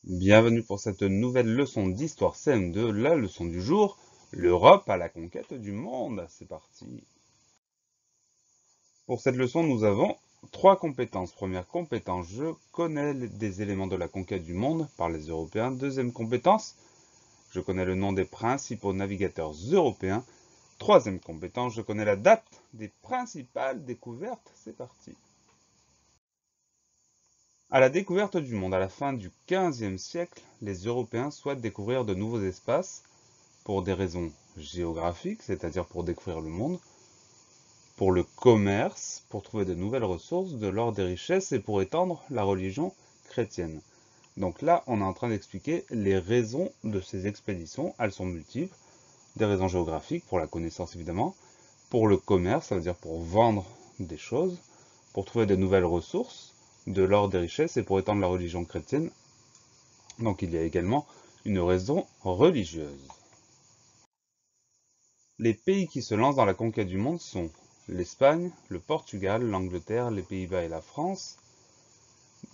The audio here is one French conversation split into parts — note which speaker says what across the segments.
Speaker 1: Bienvenue pour cette nouvelle leçon d'histoire CM2, la leçon du jour, l'Europe à la conquête du monde. C'est parti. Pour cette leçon, nous avons trois compétences. Première compétence, je connais des éléments de la conquête du monde par les Européens. Deuxième compétence, je connais le nom des principaux navigateurs européens. Troisième compétence, je connais la date des principales découvertes. C'est parti. À la découverte du monde à la fin du XVe siècle, les Européens souhaitent découvrir de nouveaux espaces pour des raisons géographiques, c'est-à-dire pour découvrir le monde, pour le commerce, pour trouver de nouvelles ressources, de l'or, des richesses et pour étendre la religion chrétienne. Donc là, on est en train d'expliquer les raisons de ces expéditions. Elles sont multiples. Des raisons géographiques, pour la connaissance évidemment, pour le commerce, ça veut dire pour vendre des choses, pour trouver de nouvelles ressources, de l'or, des richesses et pour étendre la religion chrétienne. Donc il y a également une raison religieuse. Les pays qui se lancent dans la conquête du monde sont l'Espagne, le Portugal, l'Angleterre, les Pays-Bas et la France.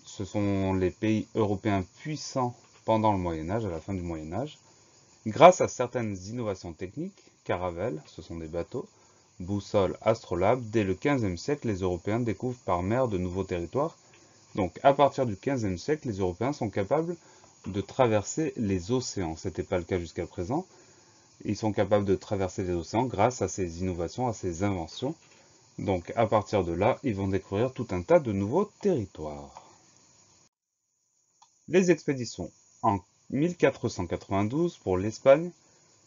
Speaker 1: Ce sont les pays européens puissants pendant le Moyen-Âge, à la fin du Moyen-Âge. Grâce à certaines innovations techniques, caravelles, ce sont des bateaux, boussoles, astrolabes, dès le XVe siècle, les Européens découvrent par mer de nouveaux territoires. Donc à partir du XVe siècle, les Européens sont capables de traverser les océans. Ce n'était pas le cas jusqu'à présent. Ils sont capables de traverser les océans grâce à ces innovations, à ces inventions. Donc à partir de là, ils vont découvrir tout un tas de nouveaux territoires. Les expéditions. En 1492, pour l'Espagne,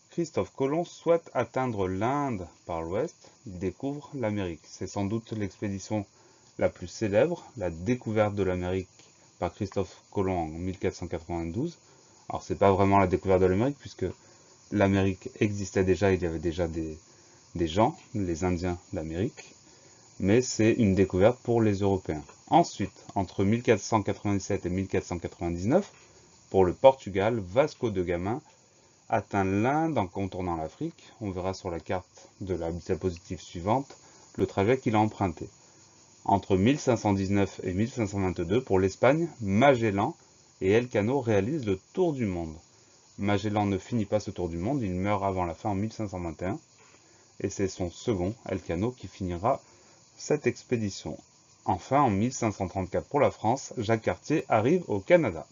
Speaker 1: Christophe Colomb souhaite atteindre l'Inde par l'ouest. Il découvre l'Amérique. C'est sans doute l'expédition la plus célèbre, la découverte de l'Amérique par Christophe Colomb en 1492. Alors c'est pas vraiment la découverte de l'Amérique puisque l'Amérique existait déjà, il y avait déjà des gens, les Indiens d'Amérique, mais c'est une découverte pour les Européens. Ensuite, entre 1497 et 1499, pour le Portugal, Vasco de Gama atteint l'Inde en contournant l'Afrique. On verra sur la carte de la diapositive suivante le trajet qu'il a emprunté. Entre 1519 et 1522, pour l'Espagne, Magellan et Elcano réalisent le tour du monde. Magellan ne finit pas ce tour du monde, il meurt avant la fin en 1521, et c'est son second, Elcano, qui finira cette expédition. Enfin, en 1534 pour la France, Jacques Cartier arrive au Canada.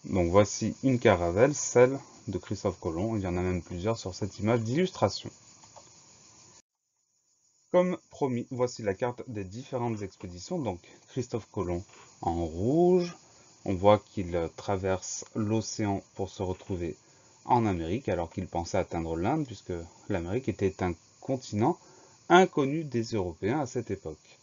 Speaker 1: Donc voici une caravelle, celle de Christophe Colomb, il y en a même plusieurs sur cette image d'illustration. Comme promis, voici la carte des différentes expéditions. Donc Christophe Colomb en rouge, on voit qu'il traverse l'océan pour se retrouver en Amérique alors qu'il pensait atteindre l'Inde puisque l'Amérique était un continent inconnu des Européens à cette époque.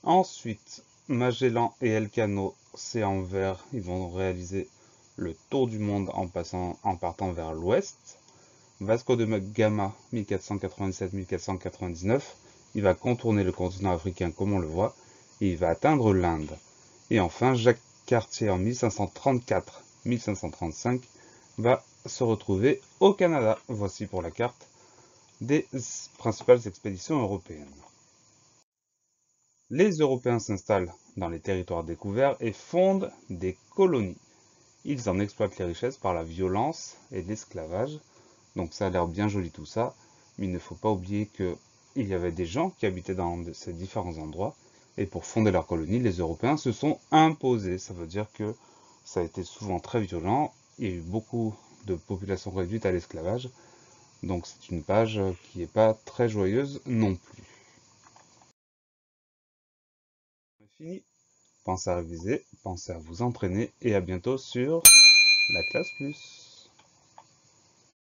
Speaker 1: Ensuite, Magellan et Elcano, c'est en vert, ils vont réaliser le tour du monde en partant vers l'ouest. Vasco de Gama, 1497-1499, il va contourner le continent africain comme on le voit, et il va atteindre l'Inde. Et enfin, Jacques Cartier en 1534-1535 va se retrouver au Canada. Voici pour la carte des principales expéditions européennes. Les Européens s'installent dans les territoires découverts et fondent des colonies. Ils en exploitent les richesses par la violence et l'esclavage. Donc ça a l'air bien joli tout ça, mais il ne faut pas oublier qu'il y avait des gens qui habitaient dans ces différents endroits, et pour fonder leur colonie, les Européens se sont imposés. Ça veut dire que ça a été souvent très violent, il y a eu beaucoup de populations réduites à l'esclavage, donc c'est une page qui n'est pas très joyeuse non plus. Fini. Pensez à réviser, pensez à vous entraîner, et à bientôt sur la classe plus.